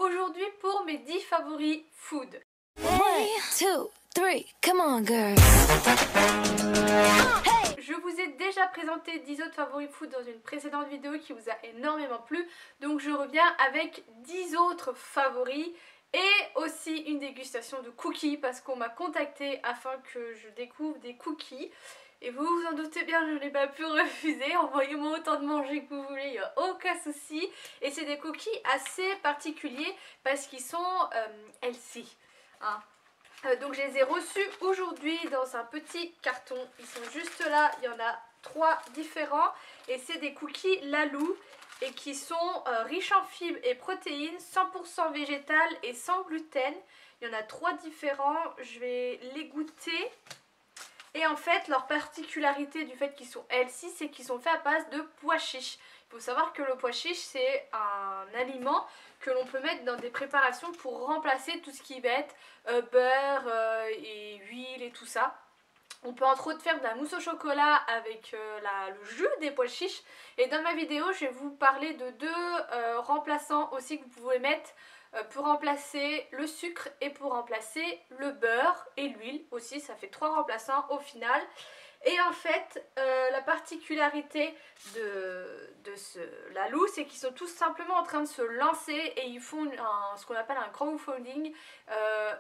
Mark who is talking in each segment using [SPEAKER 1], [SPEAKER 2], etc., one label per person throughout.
[SPEAKER 1] aujourd'hui pour mes 10 favoris food.
[SPEAKER 2] 1, 2, 3, come on girl.
[SPEAKER 1] Je vous ai déjà présenté 10 autres favoris food dans une précédente vidéo qui vous a énormément plu. Donc je reviens avec 10 autres favoris et aussi une dégustation de cookies parce qu'on m'a contacté afin que je découvre des cookies. Et vous vous en doutez bien, je n'ai pas pu refuser. Envoyez-moi autant de manger que vous voulez, il n'y a aucun souci. Et c'est des cookies assez particuliers parce qu'ils sont healthy. Hein. Donc je les ai reçus aujourd'hui dans un petit carton. Ils sont juste là, il y en a 3 différents. Et c'est des cookies Lalou et qui sont riches en fibres et protéines, 100% végétales et sans gluten. Il y en a 3 différents, je vais les goûter. Et en fait, leur particularité du fait qu'ils sont healthy, c'est qu'ils sont faits à base de pois chiches. Il faut savoir que le pois chiche, c'est un aliment que l'on peut mettre dans des préparations pour remplacer tout ce qui va être beurre et huile et tout ça. On peut entre autres faire de la mousse au chocolat avec le jus des pois chiches. Et dans ma vidéo, je vais vous parler de 2 remplaçants aussi que vous pouvez mettre pour remplacer le sucre et pour remplacer le beurre et l'huile aussi. Ça fait 3 remplaçants au final. Et en fait, la particularité de ce Lalou, c'est qu'ils sont tous simplement en train de se lancer et ils font ce qu'on appelle un crowdfunding,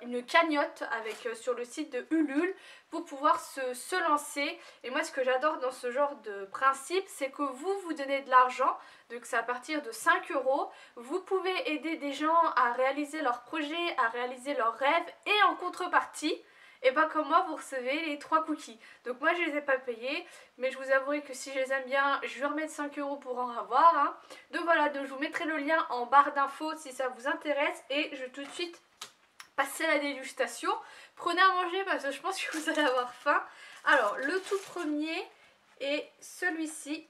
[SPEAKER 1] une cagnotte avec, sur le site de Ulule pour pouvoir se lancer. Et moi, ce que j'adore dans ce genre de principe, c'est que vous donnez de l'argent, donc c'est à partir de 5 €. Vous pouvez aider des gens à réaliser leurs projets, à réaliser leurs rêves et en contrepartie, et pas comme moi, vous recevez les 3 cookies. Donc moi je les ai pas payés, mais je vous avouerai que si je les aime bien, je vais remettre 5 € pour en avoir. Hein. Donc voilà, donc je vous mettrai le lien en barre d'infos si ça vous intéresse. Et je vais tout de suite passer à la dégustation. Prenez à manger parce que je pense que vous allez avoir faim. Alors le tout premier est celui-ci,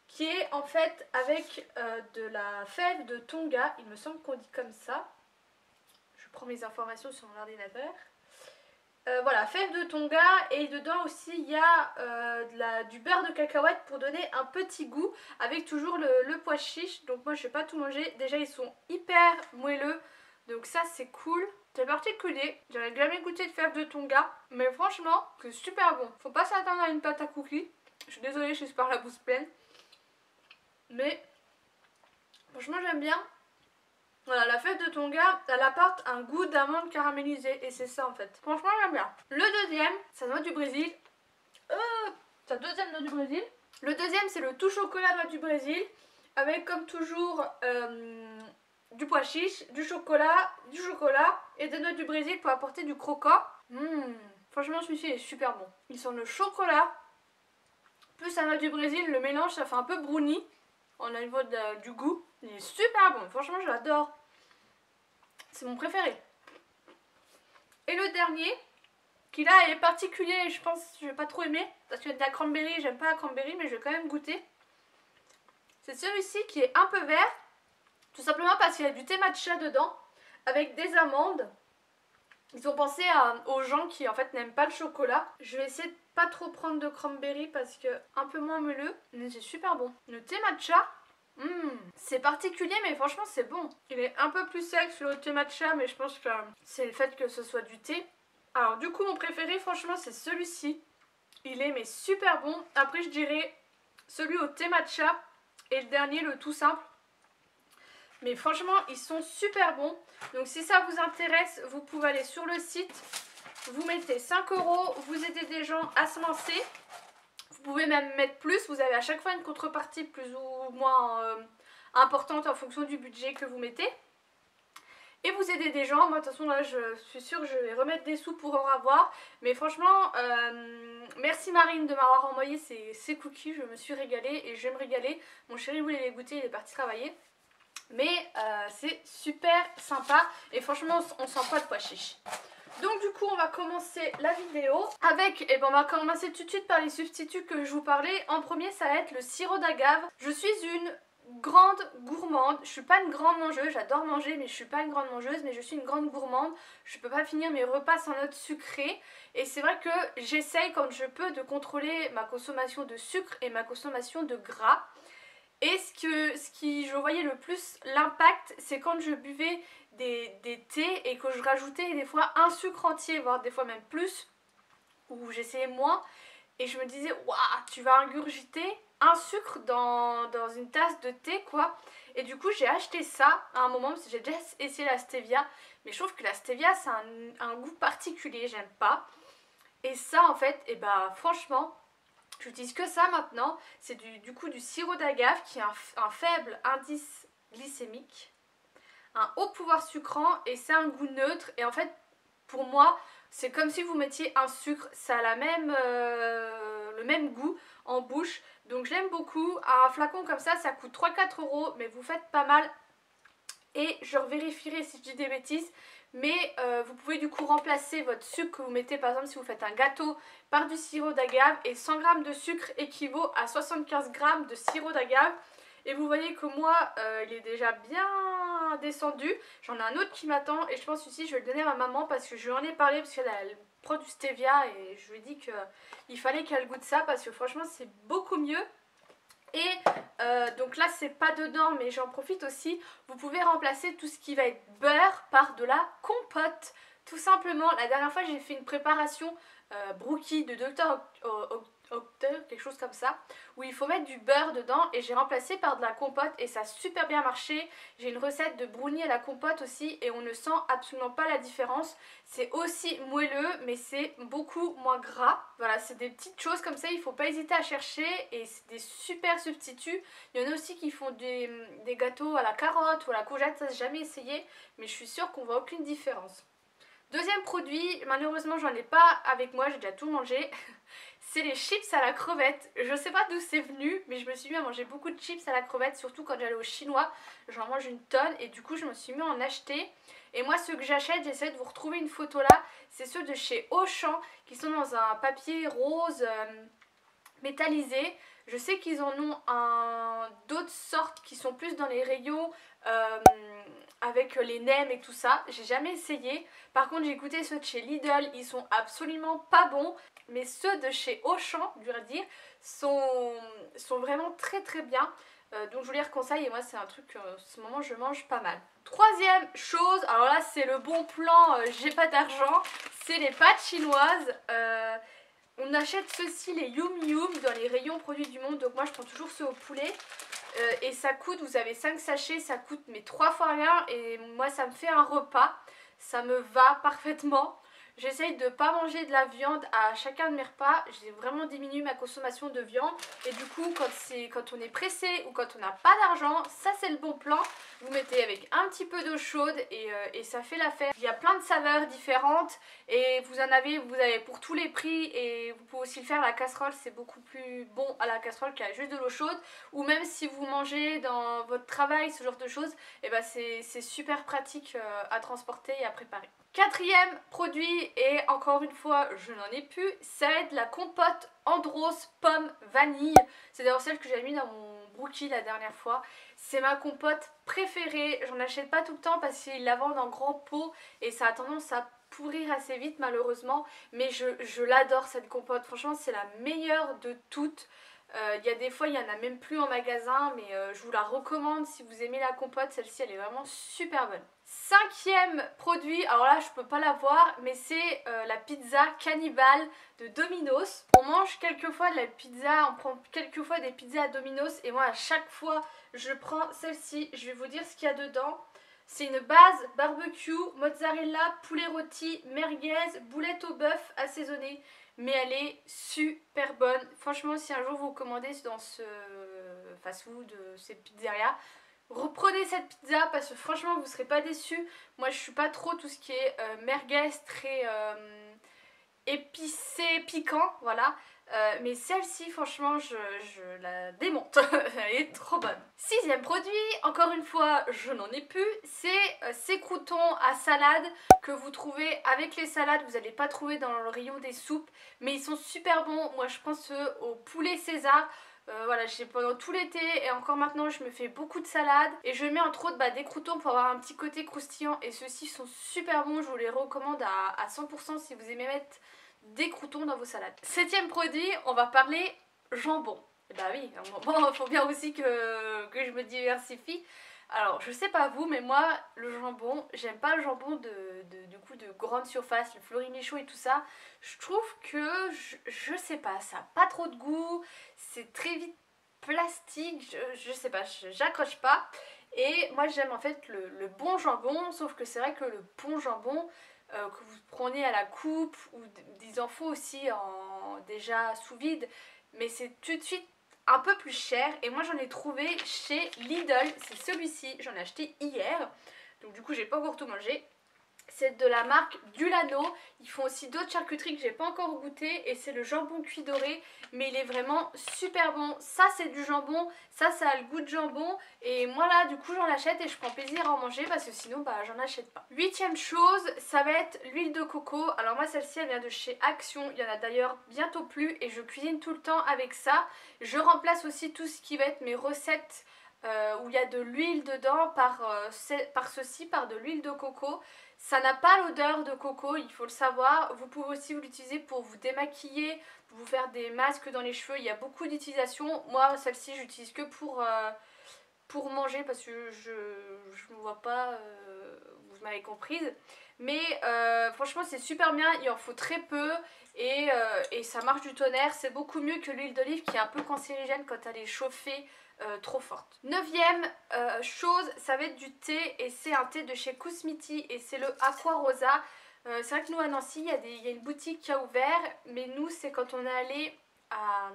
[SPEAKER 1] qui est en fait avec de la fève de Tonga. Il me semble qu'on dit comme ça. Je prends mes informations sur mon ordinateur. Voilà, fève de Tonga, et dedans aussi il y a du beurre de cacahuète pour donner un petit goût avec toujours le pois chiche. Donc moi je vais pas tout manger, déjà ils sont hyper moelleux, donc ça c'est cool. C'est particulier, j'avais jamais goûté de fève de Tonga, mais franchement c'est super bon. Faut pas s'attendre à une pâte à cookies. Je suis désolée, je suis par la bouche pleine, mais franchement j'aime bien. Voilà, la fève de Tonga, elle apporte un goût d'amande caramélisée et c'est ça en fait. Franchement, j'aime bien. Le deuxième, ça noix du Brésil. C'est la deuxième noix du Brésil. Le deuxième, c'est le tout chocolat noix du Brésil avec comme toujours du pois chiche, du chocolat et des noix du Brésil pour apporter du croquant. Franchement, celui-ci est super bon. Il sent le chocolat plus la noix du Brésil, le mélange, ça fait un peu brownie au niveau du goût. Il est super bon, franchement j'adore. C'est mon préféré. Et le dernier, qui là est particulier, je pense que je vais pas trop aimer, parce qu'il y a de la cranberry, j'aime pas la cranberry, mais je vais quand même goûter. C'est celui-ci qui est un peu vert, tout simplement parce qu'il y a du thé matcha dedans, avec des amandes. Ils ont pensé aux gens qui en fait n'aiment pas le chocolat. Je vais essayer de pas trop prendre de cranberry parce que un peu moins moelleux, mais c'est super bon. Le thé matcha, c'est particulier mais franchement c'est bon. Il est un peu plus sec sur le thé matcha, mais je pense que c'est le fait que ce soit du thé. Alors du coup mon préféré franchement c'est celui-ci. Il est mais super bon. Après je dirais celui au thé matcha et le dernier le tout simple. Mais franchement ils sont super bons. Donc si ça vous intéresse, vous pouvez aller sur le site. Vous mettez 5 €, vous aidez des gens à se lancer. Vous pouvez même mettre plus, vous avez à chaque fois une contrepartie plus ou moins importante en fonction du budget que vous mettez. Et vous aidez des gens, moi de toute façon là je suis sûre que je vais remettre des sous pour en avoir. Mais franchement, merci Marine de m'avoir envoyé ces cookies, je me suis régalée et je vais me régaler. Mon chéri voulait les goûter, il est parti travailler. Mais c'est super sympa et franchement on sent pas le pois chiche. Donc du coup on va commencer la vidéo avec, on va commencer tout de suite par les substituts que je vous parlais. En premier ça va être le sirop d'agave. Je suis une grande gourmande, je suis pas une grande mangeuse, j'adore manger mais je suis pas une grande mangeuse, mais je suis une grande gourmande. Je peux pas finir mes repas sans notes sucrées et c'est vrai que j'essaye quand je peux de contrôler ma consommation de sucre et ma consommation de gras. Et je voyais le plus l'impact, c'est quand je buvais des thés et que je rajoutais des fois un sucre entier, voire des fois même plus, ou j'essayais moins. Et je me disais, waouh, tu vas ingurgiter un sucre dans une tasse de thé, quoi. Et du coup, j'ai acheté ça à un moment, parce que j'ai déjà essayé la stevia. Mais je trouve que la stevia, c'est un goût particulier, j'aime pas. Et ça, en fait, et bah franchement, j'utilise que ça maintenant. C'est du coup du sirop d'agave qui a un faible indice glycémique, un haut pouvoir sucrant et c'est un goût neutre. Et en fait, pour moi, c'est comme si vous mettiez un sucre, ça a le même goût en bouche. Donc je l'aime beaucoup. Un flacon comme ça coûte 3-4 euros, mais vous faites pas mal. Et je vérifierai si je dis des bêtises, mais vous pouvez du coup remplacer votre sucre que vous mettez, par exemple si vous faites un gâteau, par du sirop d'agave, et 100 g de sucre équivaut à 75 g de sirop d'agave. Et vous voyez que moi, il est déjà bien descendu. J'en ai un autre qui m'attend et je pense aussi je vais le donner à ma maman parce que je lui en ai parlé, parce qu'elle prend du stevia et je lui ai dit qu'il fallait qu'elle goûte ça parce que franchement c'est beaucoup mieux. Et donc là c'est pas dedans, mais j'en profite aussi. Vous pouvez remplacer tout ce qui va être beurre par de la compote. Tout simplement, la dernière fois j'ai fait une préparation brookie de Dr. Octeur, quelque chose comme ça, où il faut mettre du beurre dedans et j'ai remplacé par de la compote et ça a super bien marché. J'ai une recette de brownie à la compote aussi et on ne sent absolument pas la différence. C'est aussi moelleux mais c'est beaucoup moins gras. Voilà, c'est des petites choses comme ça, il ne faut pas hésiter à chercher et c'est des super substituts. Il y en a aussi qui font des gâteaux à la carotte ou à la courgette, ça j'ai jamais essayé, mais je suis sûre qu'on voit aucune différence. Deuxième produit, malheureusement j'en ai pas avec moi, j'ai déjà tout mangé, c'est les chips à la crevette. Je sais pas d'où c'est venu, mais je me suis mis à manger beaucoup de chips à la crevette, surtout quand j'allais au chinois, j'en mange une tonne et du coup je me suis mis à en acheter. Et moi ceux que j'achète, j'essaie de vous retrouver une photo là, c'est ceux de chez Auchan qui sont dans un papier rose métallisé. Je sais qu'ils en ont d'autres sortes qui sont plus dans les rayons avec les nems et tout ça. J'ai jamais essayé. Par contre j'ai goûté ceux de chez Lidl, ils sont absolument pas bons. Mais ceux de chez Auchan, dur à dire, sont vraiment très très bien. Donc je vous les conseille et moi c'est un truc en ce moment je mange pas mal. Troisième chose, alors là c'est le bon plan, j'ai pas d'argent, c'est les pâtes chinoises. On achète ceux-ci, les Yum Yum, dans les rayons produits du monde. Donc moi je prends toujours ceux au poulet. Et ça coûte, vous avez 5 sachets, ça coûte mais 3 fois rien. Et moi ça me fait un repas. Ça me va parfaitement. J'essaye de ne pas manger de la viande à chacun de mes repas. J'ai vraiment diminué ma consommation de viande. Et du coup, quand on est pressé ou quand on n'a pas d'argent, ça c'est le bon plan. Vous mettez avec un petit peu d'eau chaude et ça fait l'affaire. Il y a plein de saveurs différentes et vous avez pour tous les prix. Et vous pouvez aussi le faire à la casserole. C'est beaucoup plus bon à la casserole qu'à juste de l'eau chaude. Ou même si vous mangez dans votre travail, ce genre de choses, et ben c'est super pratique à transporter et à préparer. Quatrième produit, et encore une fois je n'en ai plus, ça va être la compote Andros pomme vanille. C'est d'ailleurs celle que j'avais mis dans mon brookie la dernière fois. C'est ma compote préférée, j'en achète pas tout le temps parce qu'ils la vendent en grands pots et ça a tendance à pourrir assez vite malheureusement. Mais je l'adore cette compote, franchement c'est la meilleure de toutes. Il y a des fois il n'y en a même plus en magasin, mais je vous la recommande si vous aimez la compote, celle-ci elle est vraiment super bonne. Cinquième produit, alors là je peux pas la voir, mais c'est la pizza cannibale de Domino's. On mange quelquefois de la pizza, on prend quelquefois des pizzas à Domino's et moi à chaque fois je prends celle-ci. Je vais vous dire ce qu'il y a dedans. C'est une base barbecue, mozzarella, poulet rôti, merguez, boulettes au bœuf assaisonnées. Mais elle est super bonne. Franchement, si un jour vous commandez dans ce fast-food, cette pizzeria, reprenez cette pizza parce que franchement vous ne serez pas déçus. Moi je suis pas trop tout ce qui est merguez, très épicé, piquant, voilà. Mais celle-ci franchement je la démonte. Elle est trop bonne. Sixième produit, encore une fois je n'en ai plus, c'est ces croûtons à salade que vous trouvez avec les salades. Vous n'allez pas trouver dans le rayon des soupes, mais ils sont super bons. Moi je prends ceux au poulet César. Voilà, j'ai pendant tout l'été et encore maintenant je me fais beaucoup de salades et je mets entre autres des croûtons pour avoir un petit côté croustillant et ceux-ci sont super bons, je vous les recommande à 100% si vous aimez mettre des croûtons dans vos salades. Septième produit, on va parler jambon. Bah oui, bon, il faut bien aussi que je me diversifie. Alors, je sais pas vous, mais moi, le jambon, j'aime pas le jambon du coup de grande surface, le Fleury-Michon et tout ça. Je trouve que, je sais pas, ça a pas trop de goût, c'est très vite plastique, je sais pas, j'accroche pas. Et moi, j'aime en fait le bon jambon, sauf que c'est vrai que le bon jambon que vous prenez à la coupe, ou des infos aussi déjà sous vide, mais c'est tout de suite un peu plus cher. Et moi j'en ai trouvé chez Lidl, c'est celui-ci, j'en ai acheté hier, donc du coup j'ai pas encore tout mangé. C'est de la marque Dulano. Ils font aussi d'autres charcuteries que j'ai pas encore goûté, et c'est le jambon cuit doré, mais il est vraiment super bon. Ça c'est du jambon, ça a le goût de jambon, et moi là du coup j'en achète et je prends plaisir à en manger parce que sinon bah j'en achète pas. 8e chose, ça va être l'huile de coco. Alors moi celle-ci elle vient de chez Action, il y en a d'ailleurs bientôt plus et je cuisine tout le temps avec ça. Je remplace aussi tout ce qui va être mes recettes où il y a de l'huile dedans par de l'huile de coco. Ça n'a pas l'odeur de coco, il faut le savoir. Vous pouvez aussi l'utiliser pour vous démaquiller, pour vous faire des masques dans les cheveux. Il y a beaucoup d'utilisations. Moi, celle-ci, j'utilise que pour manger parce que je ne vois pas, vous m'avez comprise. Mais franchement, c'est super bien. Il en faut très peu et ça marche du tonnerre. C'est beaucoup mieux que l'huile d'olive qui est un peu cancérigène quand elle est chauffée. Trop forte. 9e chose, ça va être du thé, et c'est un thé de chez Kousmiti et c'est le Aqua Rosa. C'est vrai que nous à Nancy il y a une boutique qui a ouvert, mais nous c'est quand on est allé à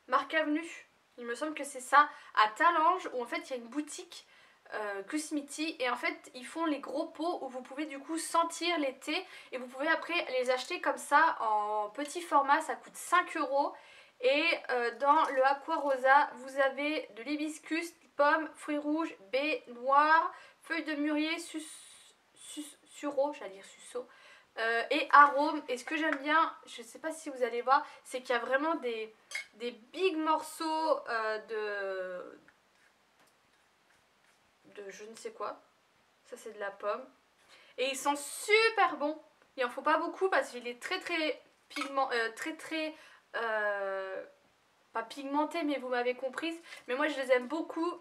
[SPEAKER 1] Marc Avenue, il me semble que c'est ça, à Talange, où en fait il y a une boutique Kousmiti, et en fait ils font les gros pots où vous pouvez du coup sentir les thés, et vous pouvez après les acheter comme ça en petit format. Ça coûte 5 €. Et dans le Aqua Rosa, vous avez de l'hibiscus, pomme, fruits rouges, baies noires, feuilles de mûrier, sureau, j'allais dire suceau, et arômes. Et ce que j'aime bien, je ne sais pas si vous allez voir, c'est qu'il y a vraiment des big morceaux de je ne sais quoi. Ça c'est de la pomme. Et ils sont super bons. Il en faut pas beaucoup parce qu'il est très pigment, pas pigmenté, mais vous m'avez comprise. Mais moi je les aime beaucoup.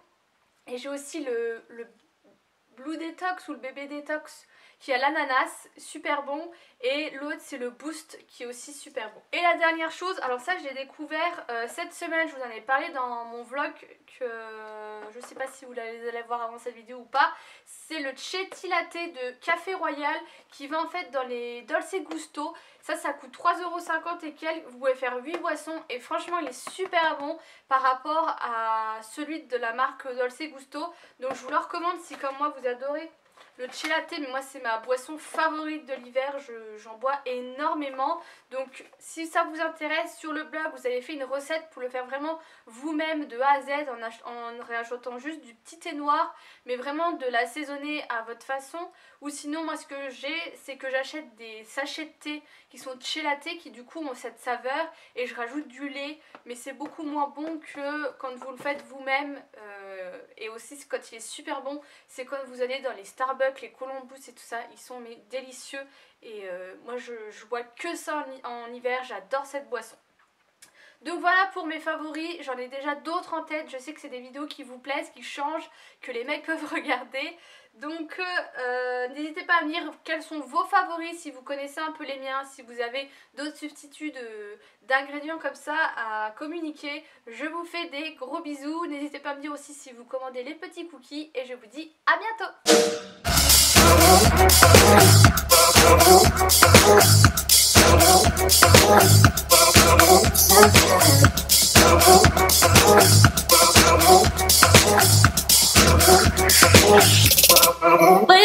[SPEAKER 1] Et j'ai aussi le Blue Detox ou le bébé Detox qui a l'ananas, super bon. Et l'autre c'est le Boost qui est aussi super bon. Et la dernière chose, alors ça je l'ai découvert cette semaine, je vous en ai parlé dans mon vlog, que je sais pas si vous allez voir avant cette vidéo ou pas. C'est le Chetty Latte de Café Royal qui va en fait dans les Dolce Gusto. Ça coûte 3,50 € et quelques. Vous pouvez faire 8 boissons et franchement il est super bon par rapport à celui de la marque Dolce Gusto. Donc je vous le recommande si comme moi vous adorez le chai latte, mais moi c'est ma boisson favorite de l'hiver, j'en bois énormément. Donc si ça vous intéresse, sur le blog vous avez fait une recette pour le faire vraiment vous-même de A à Z en rajoutant juste du petit thé noir, mais vraiment de l'assaisonner à votre façon. Ou sinon moi ce que j'ai, c'est que j'achète des sachets de thé qui sont chai latte, qui du coup ont cette saveur, et je rajoute du lait, mais c'est beaucoup moins bon que quand vous le faites vous-même. Et aussi quand il est super bon, c'est quand vous allez dans les Starbucks, les Columbus et tout ça, ils sont mais délicieux. Et moi je bois que ça en hiver, j'adore cette boisson. Donc voilà pour mes favoris, j'en ai déjà d'autres en tête, je sais que c'est des vidéos qui vous plaisent, qui changent, que les mecs peuvent regarder. Donc n'hésitez pas à me dire quels sont vos favoris, si vous connaissez un peu les miens, si vous avez d'autres substituts d'ingrédients comme ça à communiquer. Je vous fais des gros bisous, n'hésitez pas à me dire aussi si vous commandez les petits cookies, et je vous dis à bientôt.
[SPEAKER 2] But